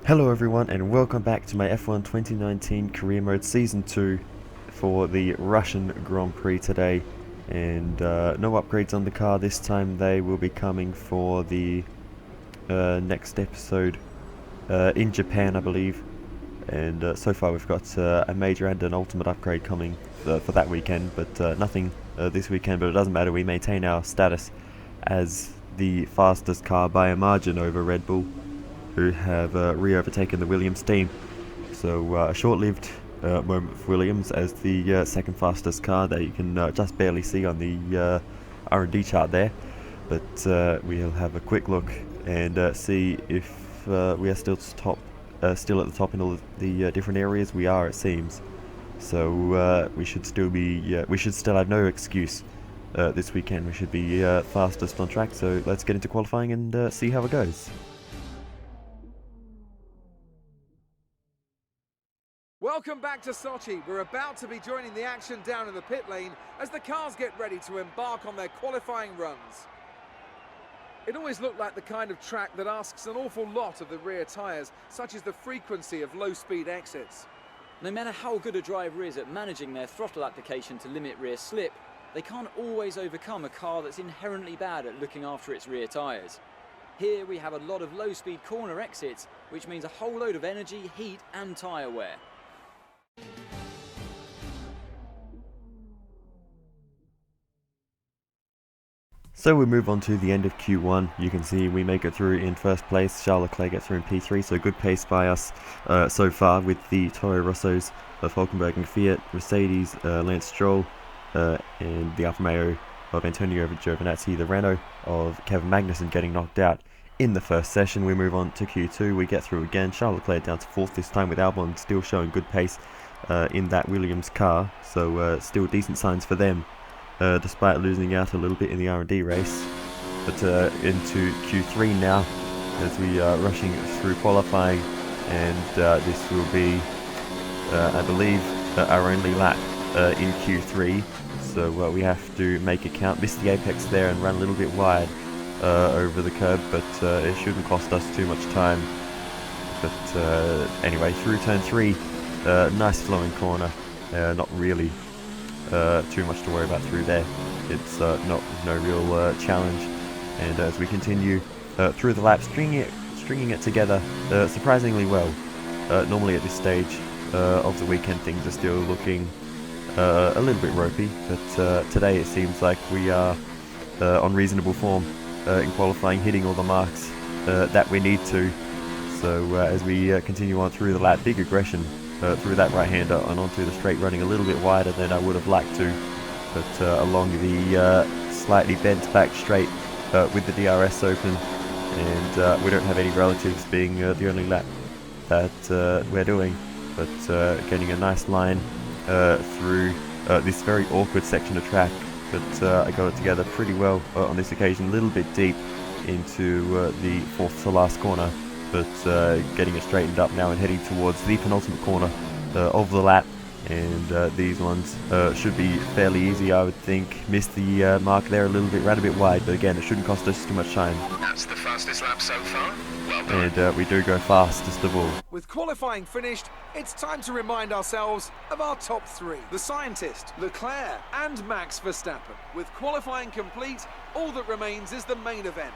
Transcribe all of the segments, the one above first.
Hello everyone and welcome back to my F1 2019 Career Mode Season 2 for the Russian Grand Prix today, and no upgrades on the car this time. They will be coming for the next episode in Japan, I believe, and so far we've got a major and an ultimate upgrade coming for that weekend, but nothing this weekend. But it doesn't matter, we maintain our status as the fastest car by a margin over Red Bull, who have re-overtaken the Williams team. So a short-lived moment for Williams as the second fastest car that you can just barely see on the R&D chart there. But we'll have a quick look and see if we are still at the top in all the different areas. We are, it seems. So we should still be. We should still have no excuse this weekend. We should be fastest on track. So let's get into qualifying and see how it goes. Welcome back to Sochi. We're about to be joining the action down in the pit lane as the cars get ready to embark on their qualifying runs. It always looked like the kind of track that asks an awful lot of the rear tyres, such as the frequency of low-speed exits. No matter how good a driver is at managing their throttle application to limit rear slip, they can't always overcome a car that's inherently bad at looking after its rear tyres. Here we have a lot of low-speed corner exits, which means a whole load of energy, heat and tyre wear. So we move on to the end of Q1. You can see we make it through in first place. Charles Leclerc gets through in P3, so good pace by us so far with the Toro Rossos of Hulkenberg and Fiat, Mercedes, Lance Stroll, and the Alfa Romeo of Antonio Giovinazzi, the Renault of Kevin Magnussen getting knocked out in the first session. We move on to Q2. We get through again. Charles Leclerc down to 4th this time with Albon still showing good pace in that Williams car, so still decent signs for them. Despite losing out a little bit in the R&D race. But into Q3 now, as we are rushing through qualifying, and this will be, I believe, our only lap in Q3, so we have to make it count. Missed the apex there and run a little bit wide over the curb, but it shouldn't cost us too much time. But anyway, through turn 3, nice flowing corner, not really too much to worry about through there. It's no real challenge, and as we continue through the lap, stringing it together surprisingly well. Normally at this stage of the weekend things are still looking a little bit ropey, but today it seems like we are on reasonable form in qualifying, hitting all the marks that we need to. So as we continue on through the lap, big aggression through that right-hander and onto the straight, running a little bit wider than I would have liked to, but along the slightly bent back straight with the DRS open, and we don't have any relatives, being the only lap that we're doing, but getting a nice line through this very awkward section of track, but I got it together pretty well on this occasion. A little bit deep into the 4th to last corner, but getting it straightened up now and heading towards the penultimate corner of the lap, and these ones should be fairly easy, I would think. Missed the mark there a little bit, ran a bit wide, but again it shouldn't cost us too much time. That's the fastest lap so far. Well done. And we do go fastest of all. With qualifying finished, it's time to remind ourselves of our top 3. The scientist, Leclerc and Max Verstappen. With qualifying complete, all that remains is the main event.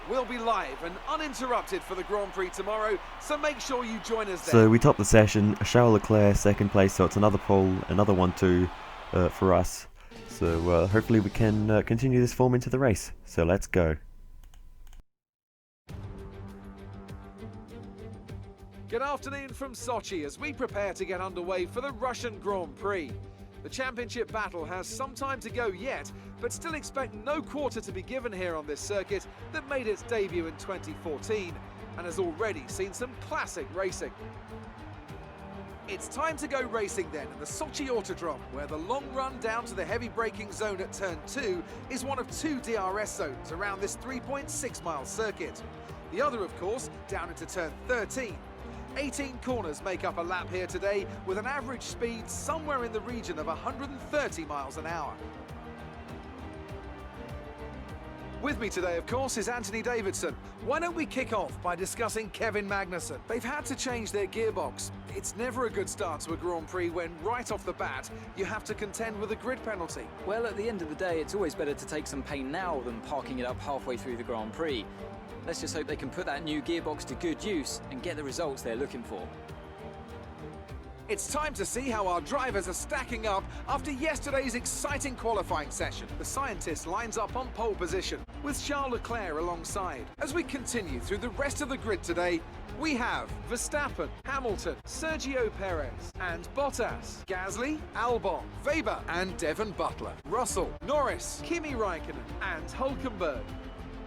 We'll be live and uninterrupted for the Grand Prix tomorrow, so make sure you join us there. So we top the session, Charles Leclerc second place, so it's another pole, another 1-2 for us. So hopefully we can continue this form into the race. So let's go. Good afternoon from Sochi as we prepare to get underway for the Russian Grand Prix. The championship battle has some time to go yet, but still expect no quarter to be given here on this circuit that made its debut in 2014 and has already seen some classic racing. It's time to go racing then in the Sochi Autodrome, where the long run down to the heavy braking zone at turn 2 is one of 2 DRS zones around this 3.6-mile circuit. The other, of course, down into turn 13. 18 corners make up a lap here today, with an average speed somewhere in the region of 130 miles an hour. With me today, of course, is Anthony Davidson. Why don't we kick off by discussing Kevin Magnussen? They've had to change their gearbox. It's never a good start to a Grand Prix when, right off the bat, you have to contend with a grid penalty. Well, at the end of the day, it's always better to take some pain now than parking it up halfway through the Grand Prix. Let's just hope they can put that new gearbox to good use and get the results they're looking for. It's time to see how our drivers are stacking up after yesterday's exciting qualifying session. The scientist lines up on pole position, with Charles Leclerc alongside. As we continue through the rest of the grid today, we have Verstappen, Hamilton, Sergio Perez and Bottas, Gasly, Albon, Weber and Devon Butler, Russell, Norris, Kimi Raikkonen and Hülkenberg,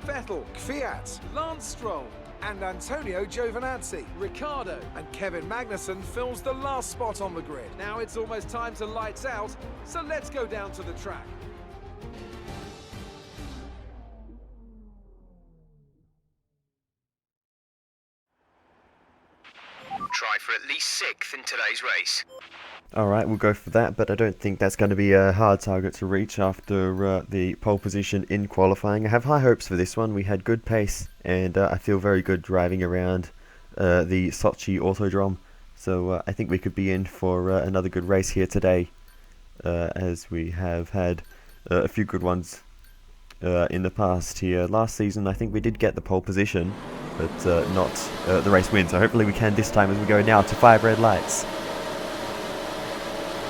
Vettel, Kvyat, Lance Stroll and Antonio Giovinazzi, Ricciardo and Kevin Magnussen fills the last spot on the grid. Now it's almost time to lights out, so let's go down to the track. Try for at least 6th in today's race. Alright, we'll go for that, but I don't think that's going to be a hard target to reach after the pole position in qualifying. I have high hopes for this one. We had good pace, and I feel very good driving around the Sochi Autodrome. So I think we could be in for another good race here today, as we have had a few good ones in the past here. Last season, I think we did get the pole position, but not the race win. So hopefully we can this time as we go now to 5 red lights.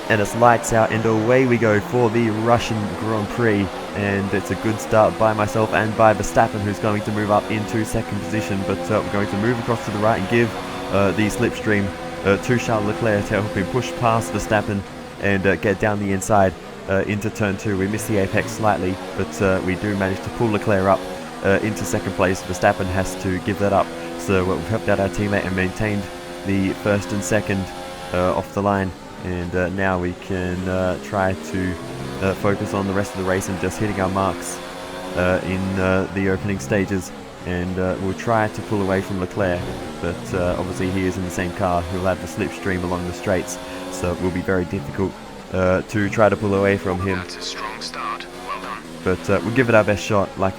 And it's lights out and away we go for the Russian Grand Prix, and it's a good start by myself and by Verstappen, who's going to move up into second position, but we're going to move across to the right and give the slipstream to Charles Leclerc to help him push past Verstappen and get down the inside into turn 2. We missed the apex slightly, but we do manage to pull Leclerc up into second place. Verstappen has to give that up, so we've helped out our teammate and maintained the first and second off the line. And now we can try to focus on the rest of the race and just hitting our marks in the opening stages, and we'll try to pull away from Leclerc, but obviously he is in the same car. He'll have the slipstream along the straights, so it will be very difficult to try to pull away from him. That's a strong start. Well done. But we'll give it our best shot. Like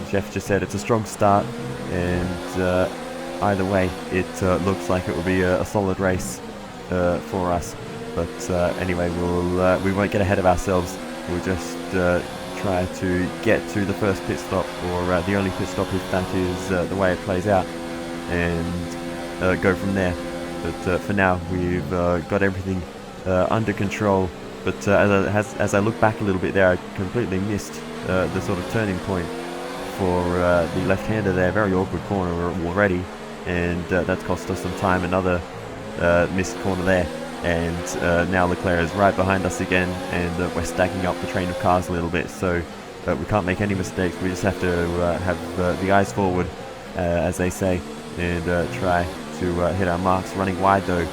Jeff just said, it's a strong start, and either way it looks like it will be a solid race for us. But anyway, we won't get ahead of ourselves. We'll just try to get to the first pit stop, or the only pit stop if that is the way it plays out, and go from there. But for now, we've got everything under control. But as I look back a little bit there, I completely missed the sort of turning point for the left-hander there. Very awkward corner already, and that's cost us some time. Another missed corner there. And now Leclerc is right behind us again, and we're stacking up the train of cars a little bit, so we can't make any mistakes. We just have to have the eyes forward, as they say, and try to hit our marks. Running wide though,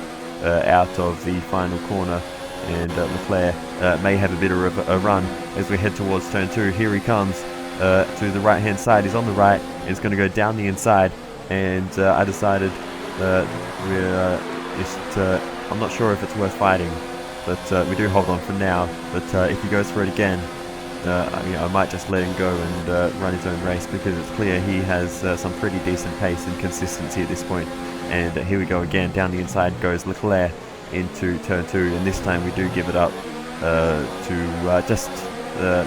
out of the final corner, and Leclerc may have a bit of a run as we head towards turn 2. Here he comes to the right hand side. He's on the right, he's going to go down the inside, and I decided we're just I'm not sure if it's worth fighting, but we do hold on for now. But if he goes for it again, I might just let him go and run his own race, because it's clear he has some pretty decent pace and consistency at this point. And here we go again. Down the inside goes Leclerc into turn 2, and this time we do give it up to just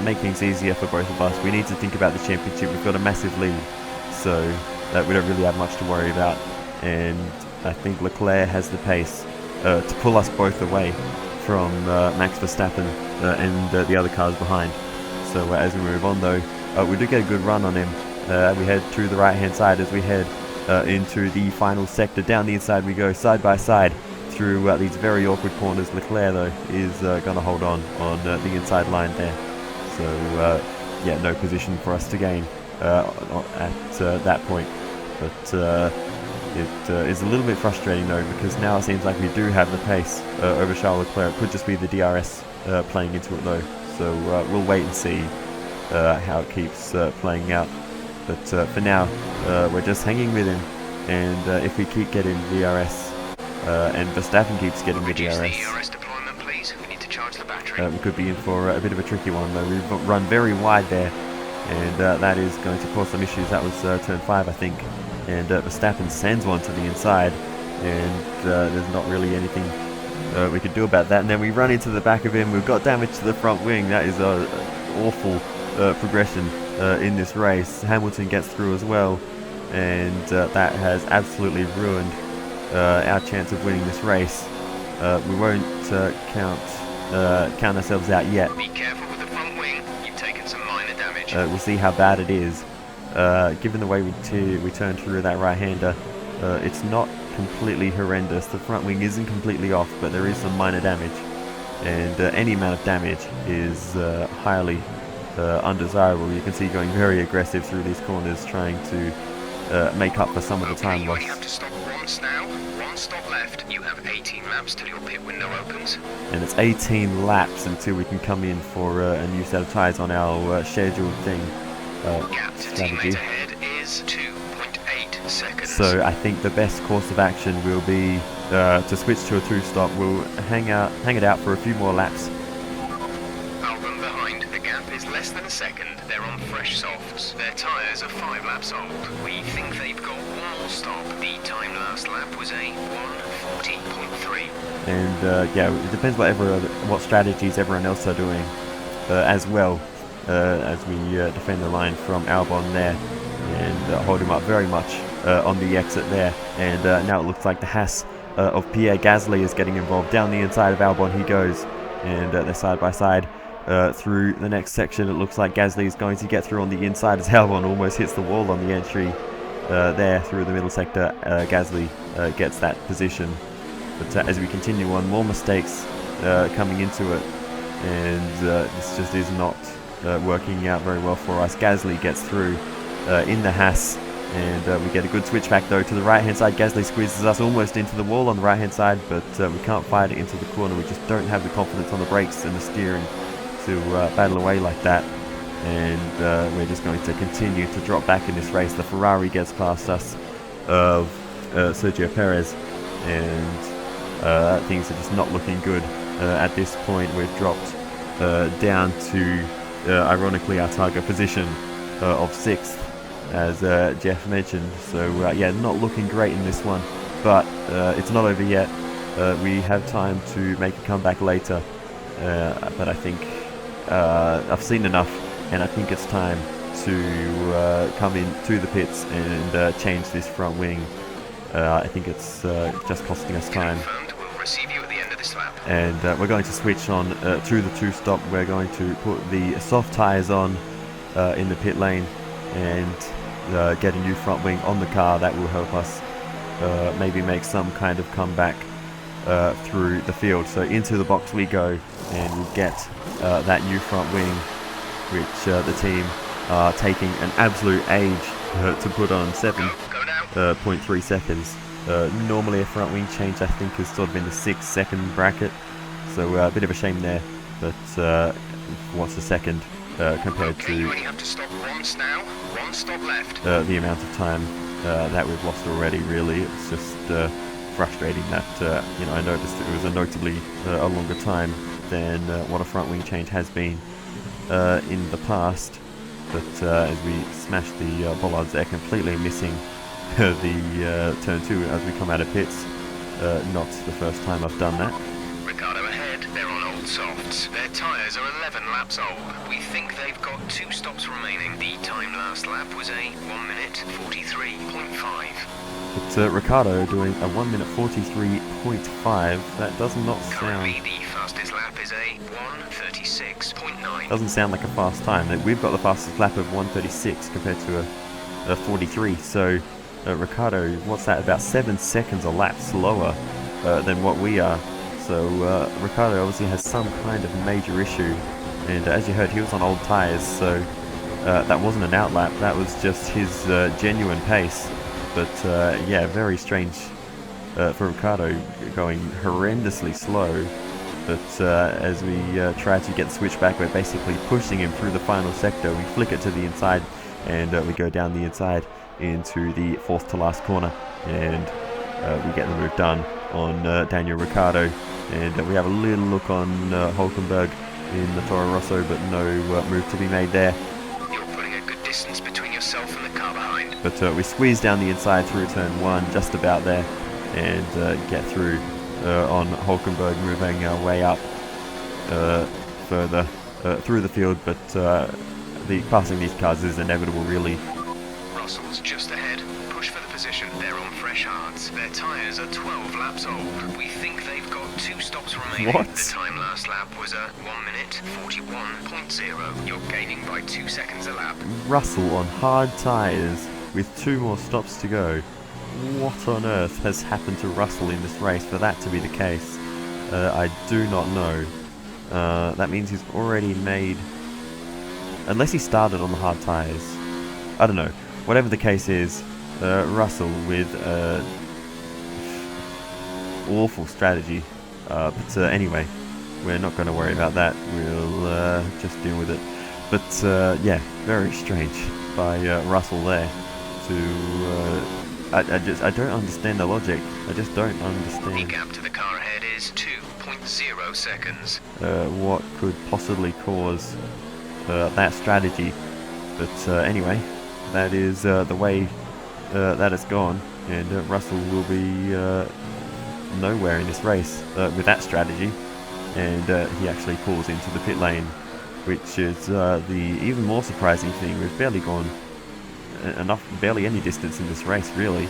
make things easier for both of us. We need to think about the championship. We've got a massive lead, so we don't really have much to worry about. And I think Leclerc has the pace to pull us both away from Max Verstappen and the other cars behind. So as we move on though, we do get a good run on him. We head to the right hand side as we head into the final sector. Down the inside we go, side by side through these very awkward corners. Leclerc though is going to hold on the inside line there. So yeah, no position for us to gain at that point. But it is a little bit frustrating though, because now it seems like we do have the pace over Charles Leclerc. It could just be the DRS playing into it though, so we'll wait and see how it keeps playing out. But for now, we're just hanging with him, and if we keep getting DRS and Verstappen keeps getting the DRS, deployment, please. We need to charge the battery. we could be in for a bit of a tricky one though. We've run very wide there, and that is going to cause some issues. That was turn 5, I think, and Verstappen sends one to the inside, and there's not really anything we could do about that. And then we run into the back of him. We've got damage to the front wing. That is an awful progression in this race. Hamilton gets through as well, and that has absolutely ruined our chance of winning this race. We won't count ourselves out yet. Be careful with the front wing. You've taken some minor damage. We'll see how bad it is. Given the way we turn through that right-hander, it's not completely horrendous. The front wing isn't completely off, but there is some minor damage, and any amount of damage is highly undesirable. You can see going very aggressive through these corners, trying to make up for some of the time you loss. only have to stop once now. One stop left. You have 18 laps till your pit window opens. And it's 18 laps until we can come in for a new set of tyres on our scheduled thing. Gap to teammate ahead is 2.8 seconds. So I think the best course of action will be to switch to a 2-stop. We'll hang it out for a few more laps. I'll run behind. The gap is less than a second. They're on fresh softs. Their tyres are 5 laps old. We think they've got one more stop. The time last lap was a 1:40.3. And yeah, it depends what strategies everyone else are doing as well, as we defend the line from Albon there, and hold him up very much on the exit there. And now it looks like the Haas of Pierre Gasly is getting involved. Down the inside of Albon he goes, and they're side by side through the next section. It looks like Gasly is going to get through on the inside as Albon almost hits the wall on the entry there through the middle sector. Gasly gets that position, but as we continue on, more mistakes coming into it, and this just is not working out very well for us. Gasly gets through in the Haas, and we get a good switch back though to the right hand side. Gasly squeezes us almost into the wall on the right hand side, but we can't fight it into the corner. We just don't have the confidence on the brakes and the steering to battle away like that, and we're just going to continue to drop back in this race. The Ferrari gets past us of Sergio Perez, and things are just not looking good at this point. We've dropped down to ironically our target position of 6th, as Jeff mentioned. So yeah, not looking great in this one, but it's not over yet. We have time to make a comeback later, but I think I've seen enough, and I think it's time to come into the pits and change this front wing. I think it's just costing us time. We'll receive you at the end of this lap. And we're going to switch on to the 2-stop. We're going to put the soft tyres on in the pit lane, and get a new front wing on the car. That will help us maybe make some kind of comeback through the field. So into the box we go, and we'll get that new front wing, which the team are taking an absolute age to put on. 7.3 seconds. Normally a front wing change I think is sort of in the 6-second bracket, so a bit of a shame there, but what's a second compared to you only have to stop once now. One stop left. the amount of time that we've lost already. Really, it's just frustrating that I noticed it was a notably a longer time than what a front wing change has been in the past, but as we smash the bollards, they're completely missing the turn 2 as we come out of pits. Not the first time I've done that. Ricardo ahead. They're on old softs. Their tyres are 11 laps old. We think they've got 2 stops remaining. The time last lap was a 1:43.5. It's Ricardo doing a 1:43.5. That does not sound... Currently the fastest lap is a 1:36.9. Doesn't sound like a fast time. We've got the fastest lap of 1:36 compared to a 43. So Ricardo, what's that? About 7 seconds a lap slower than what we are. So Ricardo obviously has some kind of major issue. And as you heard, he was on old tyres, so that wasn't an outlap. That was just his genuine pace. But yeah, very strange for Ricardo, going horrendously slow. But as we try to get the switch back, we're basically pushing him through the final sector. We flick it to the inside, and we go down the inside into the 4th to last corner, and we get the move done on Daniel Ricciardo. And we have a little look on Hulkenberg in the Toro Rosso, but no move to be made there. You're putting a distance between yourself and the car behind. But we squeeze down the inside through turn 1, just about there, and get through on Hulkenberg, moving our way up further through the field. But passing these cars is inevitable, really. Russell's just ahead. Push for the position. They're on fresh hards. Their tyres are 12 laps old. We think they've got 2 stops remaining. What? The time last lap was a 1 minute 41.0. You're gaining by 2 seconds a lap. Russell on hard tyres with 2 more stops to go. What on earth has happened to Russell in this race for that to be the case? I do not know. That means he's already made... Unless he started on the hard tyres. I don't know. Whatever the case is, Russell with awful strategy. But anyway, we're not going to worry about that. We'll just deal with it. But yeah, very strange by Russell there to... I don't understand the logic. I just don't understand. The gap to the car ahead is 2.0 seconds. What could possibly cause that strategy? But anyway, that is the way that it's gone, and Russell will be nowhere in this race with that strategy, and he actually pulls into the pit lane, which is the even more surprising thing. We've barely gone barely any distance in this race, really,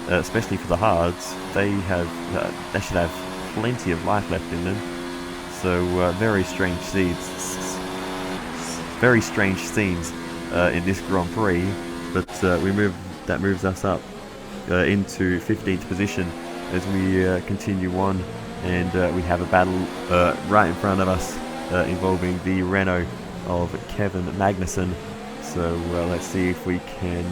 especially for the hards. They should have plenty of life left in them. So very strange scenes in this Grand Prix. But that moves us up into 15th position as we continue on, and we have a battle right in front of us involving the Renault of Kevin Magnussen. So let's see if we can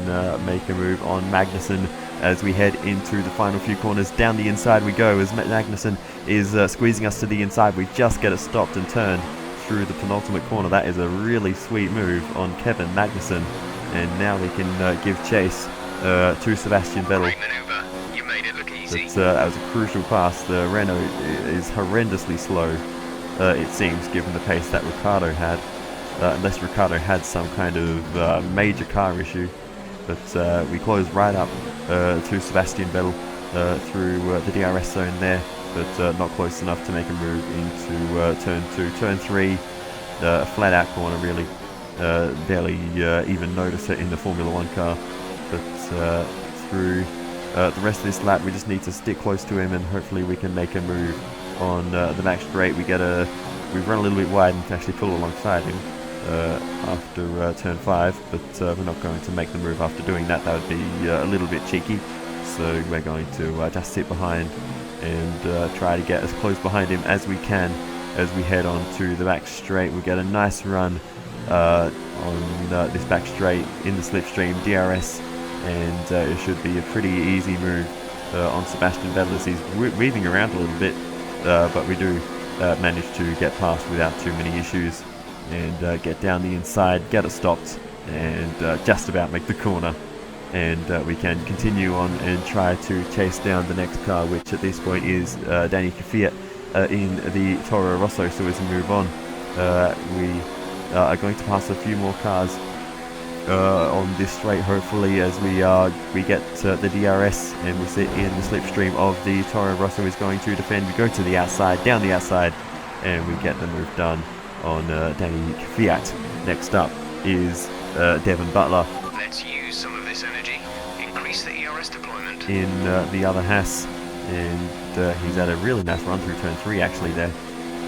make a move on Magnussen as we head into the final few corners. Down the inside we go as Magnussen is squeezing us to the inside. We just get it stopped and turned through the penultimate corner. That is a really sweet move on Kevin Magnussen, and now we can give chase to Sebastian Vettel. Great maneuver. You made it look easy. But that was a crucial pass. The Renault is horrendously slow, it seems, given the pace that Ricciardo had. Unless Ricciardo had some kind of major car issue. But we close right up to Sebastian Vettel through the DRS zone there, but not close enough to make a move into turn 2. Turn 3, a flat out corner, really. Barely even notice it in the Formula 1 car. But through the rest of this lap, we just need to stick close to him, and hopefully we can make a move on the back straight. We've run a little bit wide and can actually pull alongside him after turn 5, but we're not going to make the move after doing that. That would be a little bit cheeky, so we're going to just sit behind and try to get as close behind him as we can as we head on to the back straight. We get a nice run on this back straight in the slipstream DRS, and it should be a pretty easy move on Sebastian Vettel as he's weaving around a little bit, but we do manage to get past without too many issues, and get down the inside, get it stopped, and just about make the corner. And we can continue on and try to chase down the next car, which at this point is Danny Kvyat in the Toro Rosso. So as we move on, we are going to pass a few more cars on this straight, hopefully, as we get the DRS and we sit in the slipstream of the Toro Rosso is going to defend. We go to the outside, down the outside, and we get the move done on Danny Kvyat. Next up is Devon Butler. Let's use some of this energy. Increase the ERS deployment. In the other Haas, and he's had a really nice run through turn 3 actually there,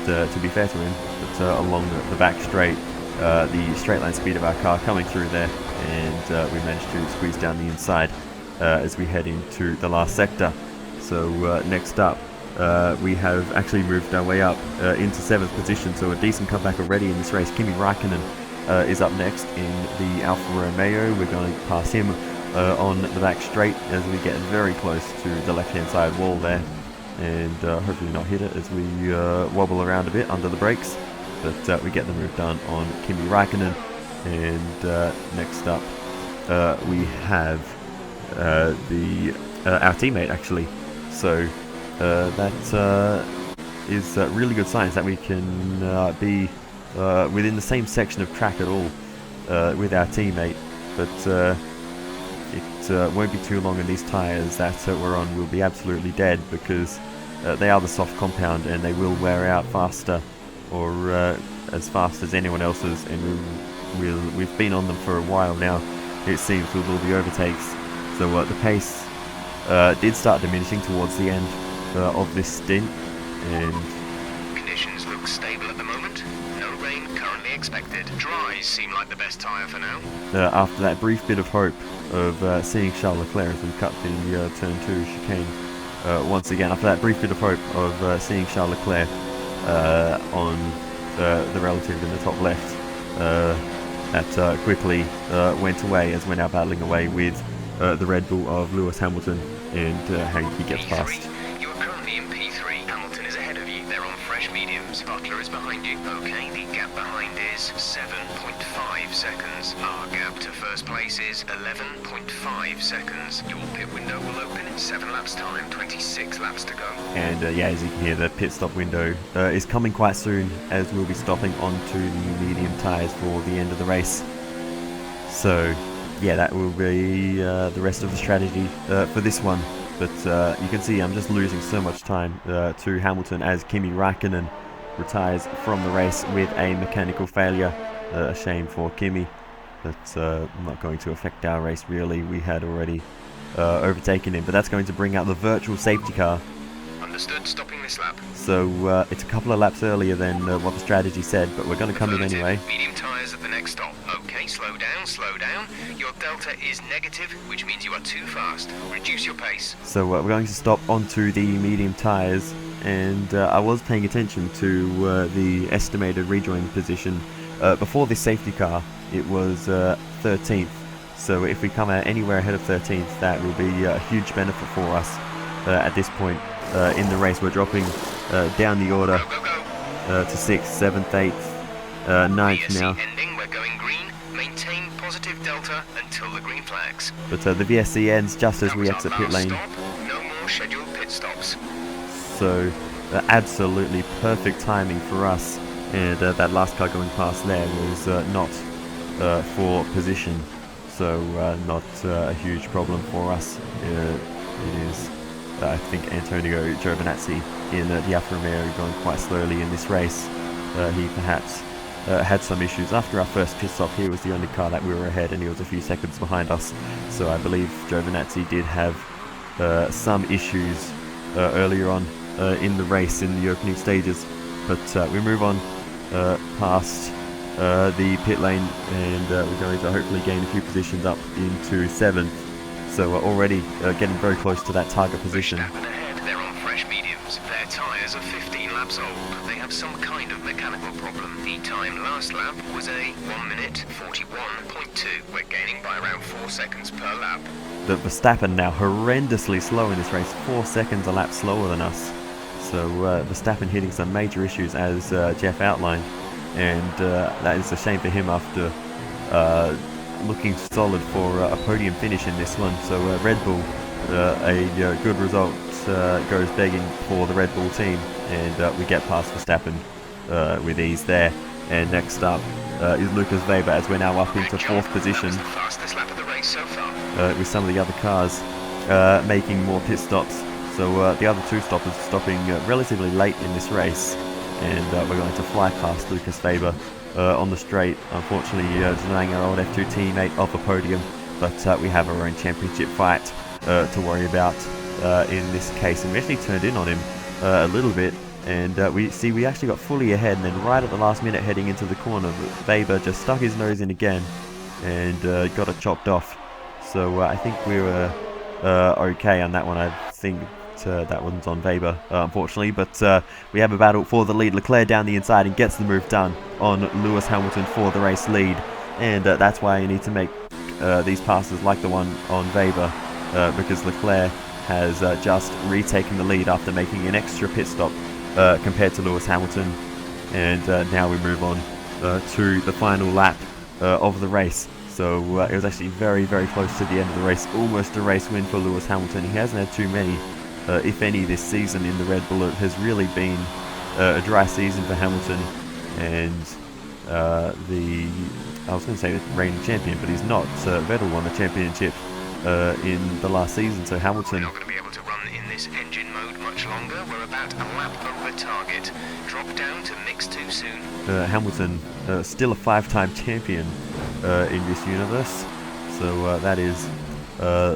to be fair to him. But along the back straight, the straight line speed of our car coming through there, and we managed to squeeze down the inside as we head into the last sector. So next up, we have actually moved our way up into 7th position, so a decent comeback already in this race. Kimi Raikkonen is up next in the Alfa Romeo. We're going to pass him on the back straight as we get very close to the left-hand side wall there, and hopefully not hit it as we wobble around a bit under the brakes. But we get the move done on Kimi Raikkonen, and next up we have our teammate actually. So that is really good signs that we can be within the same section of track at all with our teammate. but it won't be too long, and these tyres that we're on will be absolutely dead, because they are the soft compound and they will wear out faster, or as fast as anyone else's, and we've been on them for a while now, it seems, with all the overtakes. So the pace did start diminishing towards the end of this stint, and Conditions look stable at the moment. No rain currently expected. Dries seem like the best tyre for now. after that brief bit of hope of seeing Charles Leclerc as we cut the turn 2 chicane, once again, after that brief bit of hope of seeing Charles Leclerc on the relative in the top left, that quickly went away, as we're now battling away with the Red Bull of Lewis Hamilton, and he gets past. You are currently in P3. Hamilton is ahead of you. They're on fresh mediums. Butler is behind you. Okay, the gap behind is 7.5 seconds. Our gap to first place is 11.5 seconds. Your pit window will open in 7 laps time. 26 laps to go. And yeah, as you can hear, the pit stop window is coming quite soon, as we'll be stopping onto the medium tyres for the end of the race. So yeah, that will be the rest of the strategy for this one. But you can see I'm just losing so much time to Hamilton, as Kimi Raikkonen retires from the race with a mechanical failure. A shame for Kimi, but not going to affect our race really. We had already overtaken him, but that's going to bring out the virtual safety car. Understood, stopping this lap. So it's a couple of laps earlier than what the strategy said, but we're going to come in anyway. Medium tyres at the next stop. Okay, slow down, slow down. Your delta is negative, which means you are too fast. Reduce your pace. So we're going to stop onto the medium tyres, and I was paying attention to the estimated rejoin position. Before this safety car, it was 13th. So if we come out anywhere ahead of 13th, that will be a huge benefit for us at this point in the race. We're dropping down the order to 6th, 7th, 8th, 9th now. Ending, we're going green. Maintain positive delta until the green flags. But the VSC ends just as we exit pit lane. Stop. No more scheduled pit stops. So absolutely perfect timing for us. And that last car going past there was not for position. So not a huge problem for us. It is, I think, Antonio Giovinazzi in the Alfa Romeo going quite slowly in this race. He perhaps had some issues. After our first pit stop, he was the only car that we were ahead, and he was a few seconds behind us. So I believe Giovinazzi did have some issues earlier on in the race, in the opening stages. But we move on past the pit lane, and we're going to hopefully gain a few positions up into 7th. So we're already getting very close to that target position. Ahead, they're on fresh mediums. Their tyres are 15 laps old. They have some kind of mechanical problem. The time last lap was a 1 minute 41.2. We're gaining by around 4 seconds per lap. The Verstappen now horrendously slow in this race, 4 seconds a lap slower than us. So Verstappen hitting some major issues, as Jeff outlined, and that is a shame for him after looking solid for a podium finish in this one. So Red Bull, a good result goes begging for the Red Bull team, and we get past Verstappen with ease there. And next up is Lucas Weber, as we're now up into 4th position. That was the fastest lap of the race so far. With some of the other cars making more pit stops. So the other 2 stoppers stopping relatively late in this race, and we're going to fly past Lucas Weber on the straight, unfortunately denying our old F2 teammate off a podium, but we have our own championship fight to worry about in this case. And we actually turned in on him a little bit, and we actually got fully ahead, and then right at the last minute heading into the corner, Weber just stuck his nose in again and got it chopped off. So I think we were okay on that one. I think that one's on Weber, unfortunately, but we have a battle for the lead. Leclerc down the inside and gets the move done on Lewis Hamilton for the race lead, and that's why you need to make these passes like the one on Weber, because Leclerc has just retaken the lead after making an extra pit stop compared to Lewis Hamilton. And now we move on to the final lap of the race. So it was actually very, very close to the end of the race. Almost a race win for Lewis Hamilton. He hasn't had too many, if any, this season in the Red Bull. It has really been a dry season for Hamilton, and the I was going to say the reigning champion, but he's not. Vettel won the championship in the last season, so Hamilton... We're not going to be able to run in this engine mode much longer. We're about a lap over target. Drop down to mix too soon. Hamilton, still a 5-time champion in this universe, so that is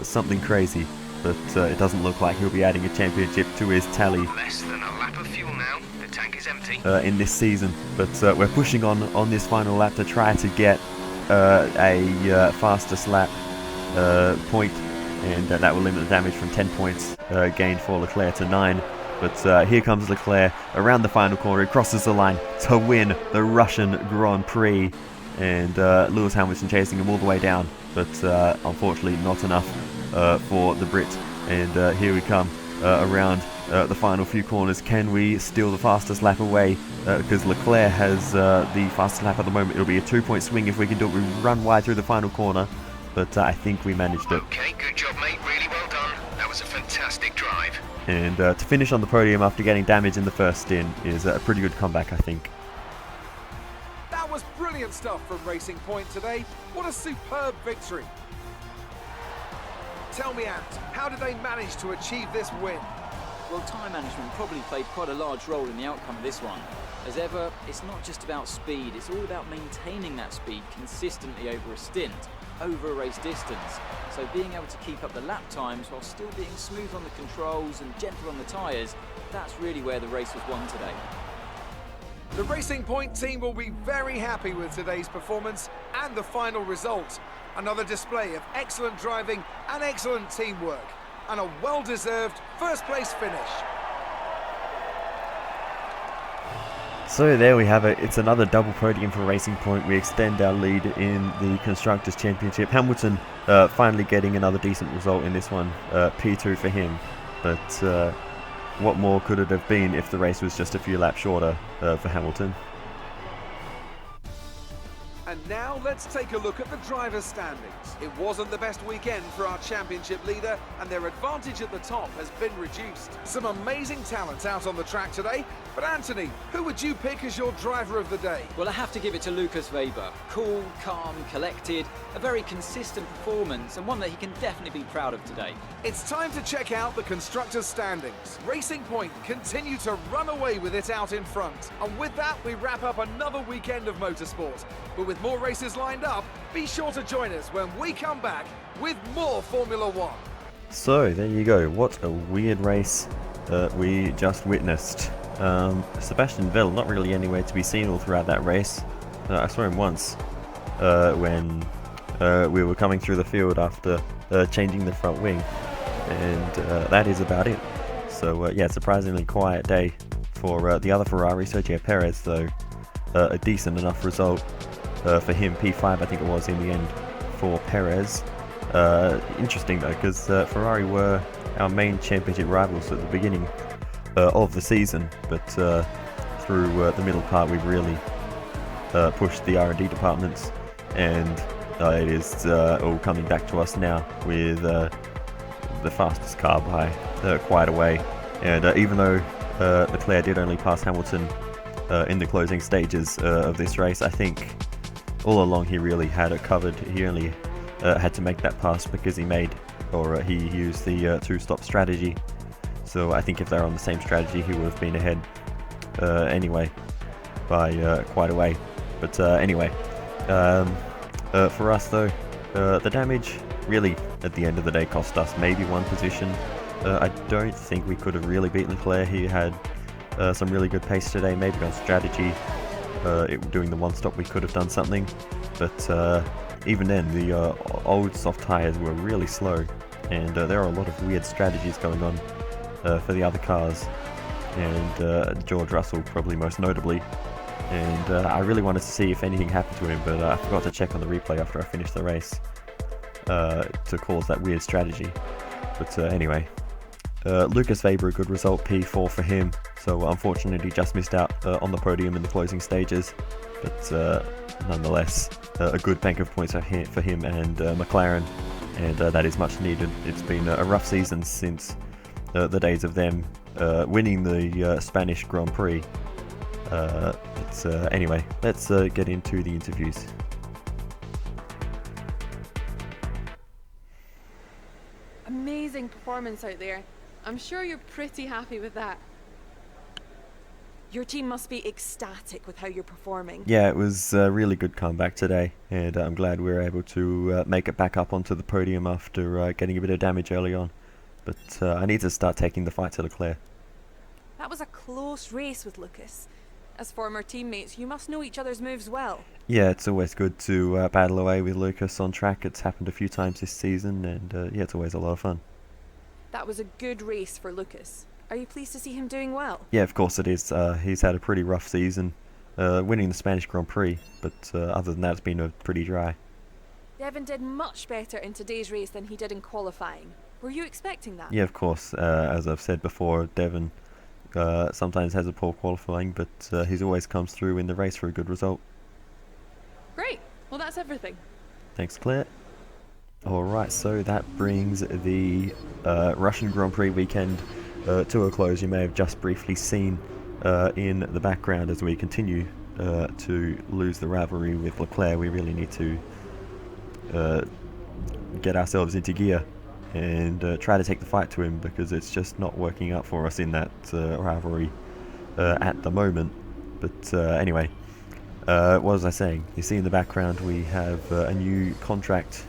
something crazy. But it doesn't look like he'll be adding a championship to his tally. Less than a lap of fuel now. The tank is empty. In this season, but we're pushing on this final lap to try to get a fastest lap point, and that will limit the damage from 10 points gained for Leclerc to 9. But here comes Leclerc around the final corner. He crosses the line to win the Russian Grand Prix, and Lewis Hamilton chasing him all the way down, but unfortunately not enough for the Brit. And here we come around the final few corners. Can we steal the fastest lap away? Because Leclerc has the fastest lap at the moment. It'll be a 2-point swing if we can do it. We run wide through the final corner, but I think we managed it. Okay, good job, mate. Really well done. That was a fantastic drive. And to finish on the podium after getting damage in the first stint is a pretty good comeback, I think. That was brilliant stuff from Racing Point today. What a superb victory. Tell me, Ant, how did they manage to achieve this win? Well, time management probably played quite a large role in the outcome of this one. As ever, it's not just about speed, it's all about maintaining that speed consistently over a stint, over a race distance. So being able to keep up the lap times while still being smooth on the controls and gentle on the tyres, that's really where the race was won today. The Racing Point team will be very happy with today's performance and the final result. Another display of excellent driving and excellent teamwork, and a well-deserved first-place finish. So there we have it. It's another double podium for Racing Point. We extend our lead in the Constructors' Championship. Hamilton finally getting another decent result in this one. P2 for him. But what more could it have been if the race was just a few laps shorter for Hamilton? And now let's take a look at the drivers' standings. It wasn't the best weekend for our championship leader, and their advantage at the top has been reduced. Some amazing talent out on the track today, but Anthony, who would you pick as your driver of the day? Well, I have to give it to Lucas Weber. Cool, calm, collected, a very consistent performance, and one that he can definitely be proud of today. It's time to check out the constructors' standings. Racing Point continue to run away with it out in front. And with that, we wrap up another weekend of motorsport. But with more races lined up, be sure to join us when we come back with more Formula One. So there you go. What a weird race we just witnessed. Sebastian Vettel not really anywhere to be seen all throughout that race. I saw him once when we were coming through the field after changing the front wing, and that is about it. So yeah, surprisingly quiet day for the other Ferrari, Sergio Perez, though. A decent enough result for him, P5 I think it was in the end for Perez. Interesting though, because Ferrari were our main championship rivals at the beginning of the season, but through the middle part we've really pushed the R&D departments, and it is all coming back to us now with the fastest car by quite a way. And even though Leclerc did only pass Hamilton in the closing stages of this race, I think all along he really had it covered. He only had to make that pass because he used the two-stop strategy. So I think if they're on the same strategy, he would have been ahead anyway by quite a way. But anyway, for us though, the damage really at the end of the day cost us maybe one position. I don't think we could have really beaten Leclerc. He had some really good pace today, maybe on strategy. Doing the one stop we could have done something, but even then the old soft tyres were really slow, and there are a lot of weird strategies going on for the other cars, and George Russell probably most notably. And I really wanted to see if anything happened to him, but I forgot to check on the replay after I finished the race to cause that weird strategy. But anyway, Lucas Weber, a good result, P4 for him. So unfortunately he just missed out on the podium in the closing stages, but nonetheless a good bank of points for him and McLaren, and that is much needed. It's been a rough season since the days of them winning the Spanish Grand Prix. Anyway, let's get into the interviews. performance out there. I'm sure you're pretty happy with that. Your team must be ecstatic with how you're performing. Yeah, it was a really good comeback today, and I'm glad we were able to make it back up onto the podium after getting a bit of damage early on. But I need to start taking the fight to Leclerc. That was a close race with Lucas. As former teammates, you must know each other's moves well. Yeah, it's always good to battle away with Lucas on track. It's happened a few times this season, and yeah, it's always a lot of fun. That was a good race for Lucas. Are you pleased to see him doing well? Yeah, of course it is. He's had a pretty rough season, winning the Spanish Grand Prix, but other than that, it's been pretty dry. Devon did much better in today's race than he did in qualifying. Were you expecting that? Yeah, of course. As I've said before, Devon sometimes has a poor qualifying, but he always comes through in the race for a good result. Great. Well, that's everything. Thanks, Claire. Alright, so that brings the Russian Grand Prix weekend to a close. You may have just briefly seen in the background as we continue to lose the rivalry with Leclerc. We really need to get ourselves into gear and try to take the fight to him, because it's just not working out for us in that rivalry at the moment. But anyway, what was I saying? You see in the background we have a new contract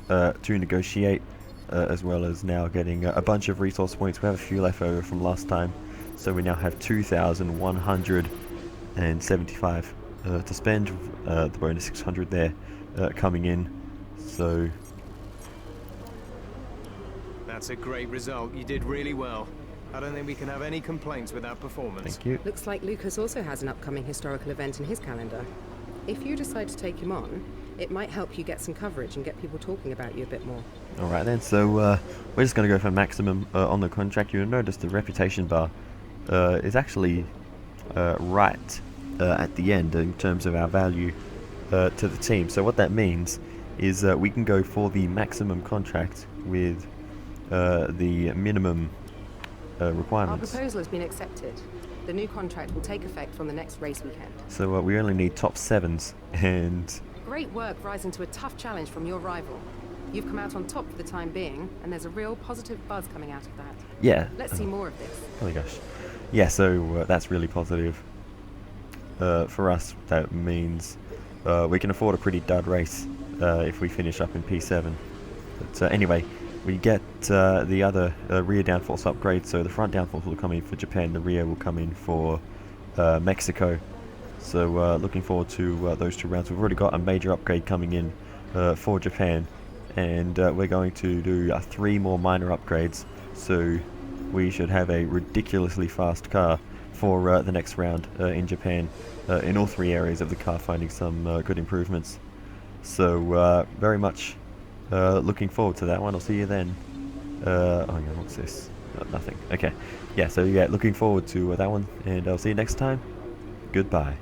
to negotiate, as well as now getting a bunch of resource points. We have a few left over from last time, so we now have 2,175 to spend, the bonus 600 there coming in. So that's a great result. You did really well. I don't think we can have any complaints with that performance. thank you. Looks like Lucas also has an upcoming historical event in his calendar. If you decide to take him on, it might help you get some coverage and get people talking about you a bit more. Alright then, so we're just going to go for maximum on the contract. You'll notice the reputation bar is actually right at the end in terms of our value to the team. So what that means is we can go for the maximum contract with the minimum Our requirements. proposal has been accepted. The new contract will take effect from the next race weekend. So we only need top 7s, and Great work rising to a tough challenge from your rival. You've come out on top for the time being, and there's a real positive buzz coming out of that. yeah. Let's see more of this. Oh my gosh. Yeah, so that's really positive. For us, that means we can afford a pretty dud race if we finish up in P7. But anyway, we get the other rear downforce upgrade. So the front downforce will come in for Japan, the rear will come in for Mexico. So looking forward to those 2 rounds. We've already got a major upgrade coming in for Japan, and we're going to do 3 more minor upgrades. So we should have a ridiculously fast car for the next round in Japan, in all 3 areas of the car, finding some good improvements. So very much looking forward to that one. I'll see you then. Oh yeah, what's this? Nothing. Okay. Yeah, so yeah, looking forward to that one, and I'll see you next time. Goodbye.